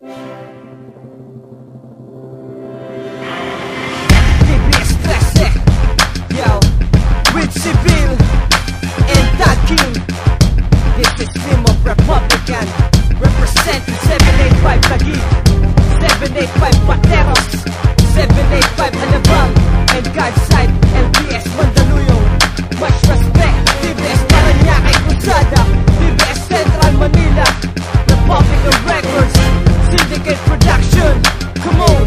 TBS Classic, yo, with Civil and Taking. This is Team of Republican, representing 785 Taguig, 785 Pateros, 785 Alabang, and Guardside, LBS Mandaluyong. Much respect, TBS Paranaque Cruzada, TBS Central Manila, Republic of Records, Syndicate Production. Come on!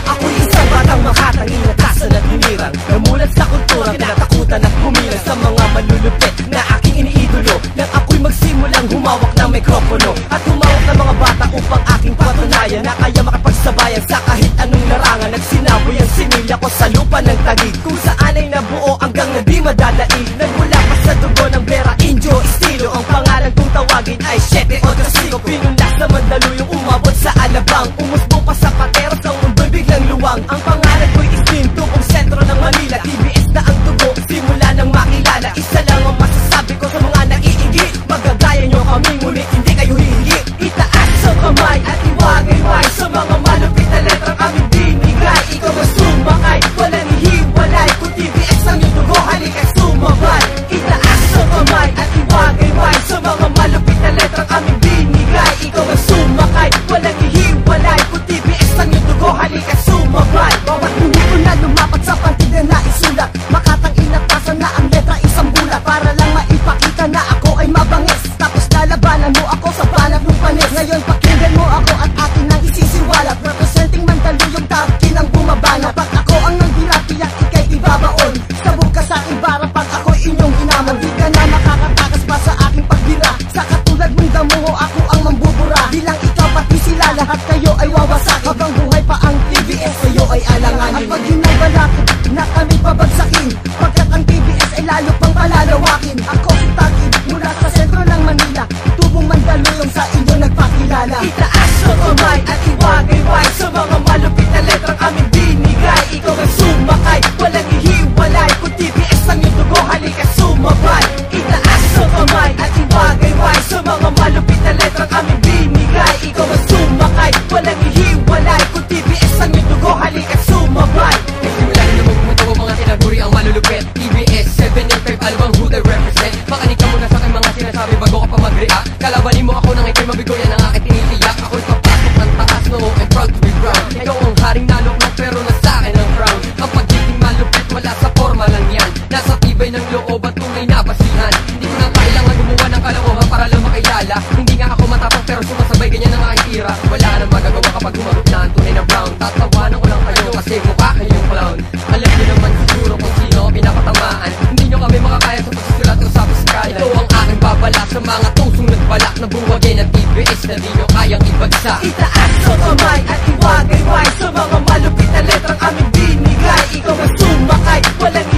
Ako'y isang batang makatangin na tasa na tinirang, namulat sa kultura, kinatakutan at humilang sa mga malulupit na aking iniidolo. Nang ako'y magsimulang humawak ng mikropono at humawak ng mga bata upang aking patunayan na kaya makapagsabayan sa kahit anong larangan. Nagsinaboy ang sinilya ko sa lupa ng Taguig, kung saan ay nabuo hanggang na di madadaig. Nagmula pa sa dugo ng Vera Indio estilo, ang pangalan kong tawagin ay 785. Pinunlas na Mandaluyong, umabot sa Alabang, umusbo pa sa Pateros, ang mundo'y biglang luwang. Ang pangalan ko'y istinto kung sentro ng Manila, TBS na ang dugo, simula nang makilala. Isa lang ang masasabi ko sa mga naiigi, magagaya nyo kami ngunit hindi kayo hihingi. Itaas ang kamay at iwagay-way sa mga malupit na letrang aming binigay. Ikaw ang sumakay, walang hihiwalay, kung TBS ang iyong dugo, halika't sumabay. Itaas ang kamay at iwagay-way sa mga malupit na letrang aming binigay. Ikaw ang sumakay, walang hihiwalay, kung TBS ang iyong dugo, halika't sumabay. Bawat buhay ko na lumapat sa pantigan na isulat, makatang inatasan na ang letra isang bulat, para lang maipakita na ako ay mabangis. Tapos lalabanan mo ako sa banat ng panis. Ngayon pakinggan mo ako at atin ang isisiwalat, representing Mandaluyong Taguig ang bumabana. Pag ako ang nagdiratiyak, ikay ibabaon sa bukas sa ibara. Pag ako'y inyong inaman, di ka na makakatakas pa sa aking pagbira. Sa katulad mong damuho, ako ang mambubura. Bilang ikaw pati sila, lahat kayo ay wawasak. Habang buhay pa ang TBS, kayo ay alanganin. At pag hinabalakid na kami pabagsakin, pagkat ang TBS ay lalo pang palalawakin. Ako si Taguig mula sa sentro ng Manila, tubong Mandaluyong sa inyo nagpakilala. Itaas ang kamay at iwagay-way sa mga malupit na letrang aming binigay. Ikaw ang sumakay, walang hihiwalay, kung TBS ang iyong dugo, halika't sumabay. Itaas ang kamay at iwagay-way sa mga malupit na letrang aming binigay. Ikaw ang sumakay, walang hihiwalay, kung TBS ang iyong dugo, halika't sumabay. Nagsimula na naman bumutubo mga tinaguri ang malulupit. TBS 785 Alabang, who they represent. Makinig ka muna sa aking mga sinasabi bago ka pa mag-react. Kalabanin mo ako nang ikay mabigo, yan ang aking tinitiyak. Ako'y papasok ng taas, no, I'm proud to be proud. Ikaw ang haring naluknak pero nasa akin ang crown. Ang pagiging malupit wala sa forma lang yan, nasa tibay ng loob at tunay na basihan. Hindi ko na kailangan gumawa ng kalokohan para lang makilala. Hindi nga ako matapang pero sumasabay ganyan ang aking tira. Wala nang magagawa kapag humagot na ang tunay na brown. Tatawanan ko lang kayo kasi mukha kayong clown. Alam niyo naman siguro kung sino ang pinapatamaan. Hindi nyo kami makakaya sa pagsusulat o sa piskala. Ito ang aking babala sa mga tusong nagbalak na buwagin ang TBS na di nyo kayang ibagsak. Itaas ang kamay at iwagay-way sa mga malupit na letrang aming binigay. Ikaw ang sumakay, walang